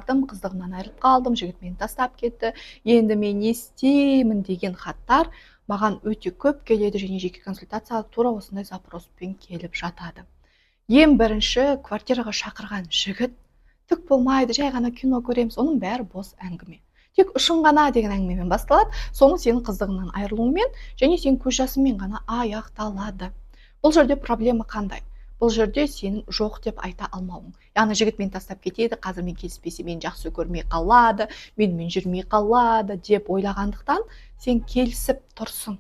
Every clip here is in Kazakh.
Қызығымнан айырылып қалдым, жігіт мені тастап кетті, енді мен не істеймін деген хаттар маған өте көп келеді және жеке консультацияға тура осындай запроспен келіп жатады. Ең бірінші квартираға шақырған жігіт түк болмайды, жай ғана кино көреміз, оның бәрі бос әңгіме. Тек үшін ғана деген әңгімемен басталады, соны сенің қызығыңнан айырылумен және сенің көз жасыңмен ғана аяқталады. Бұл жерде проблема қандай? Бұл жерде сенің жоқ деп айта алмауың. Яғни жігіт мені тастап кетеді, қазір мен келіспесе мені жақсы көрмей қалады, менімен жүрмей қалады деп ойлағандықтан сен келісіп тұрсың.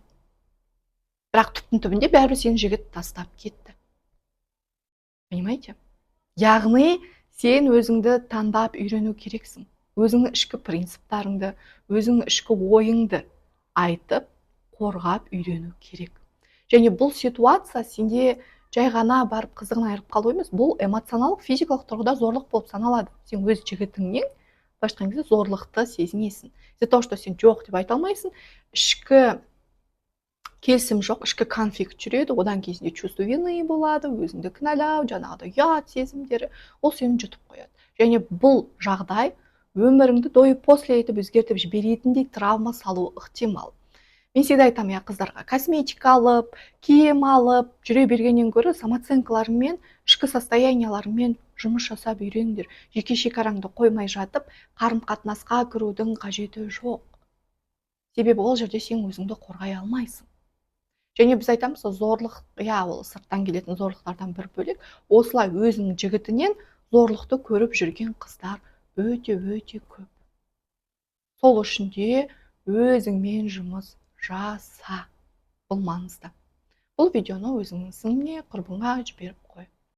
Бірақ түптің-түбінде бәрібір сені жігіт тастап кетті. Понимаете? Яғни сен өзіңді таңдап үйрену керексің. Өзіңнің ішкі принциптарыңды, өзіңнің ішкі ойыңды айтып, қорғап үйрену керек. Және бұл ситуация сенде жай ғана барып қызығын айырып қалу емес, бұл эмоционалдық, физикалық тұрғыда зорлық болып саналады. Сен өз жігітіңнен былайша айтқан кезде зорлықты сезінесің. Из-за того, что сен жоқ деп айта алмайсың, ішкі келісім жоқ, ішкі конфликт жүреді, одан кезінде чувство вины болады, өзіңді кінәлау, жаңағыдай ұят сезімдері, ол сені жұтып қояды. Және бұл жағдай өміріңді до и после етіп өзгертіп жіберетіндей травма салуы ықтимал. Мен всегда айтамын, қыздарға, косметика алып, киім алып, жүре бергеннен гөрі самооценкаларыңмен, ішкі состоянияларыңмен жұмыс жасап үйреніңдер. Жеке шекараңды қоймай жатып, қарым-қатынасқа кірудің қажеті жоқ. Себебі ол жерде сен өзіңді қорғай алмайсың. Және біз айтамыз, зорлық, ол сырттан келетін зорлықтардан бір бөлек, осылай өзінің жігітінен зорлықты көріп жүрген қыздар өте көп. Сол үшін де өзіңмен жұмыс жаса. Бұл маңызды. Бұл видеоны өзіңнің сіңліңе, құрбыңа жіберіп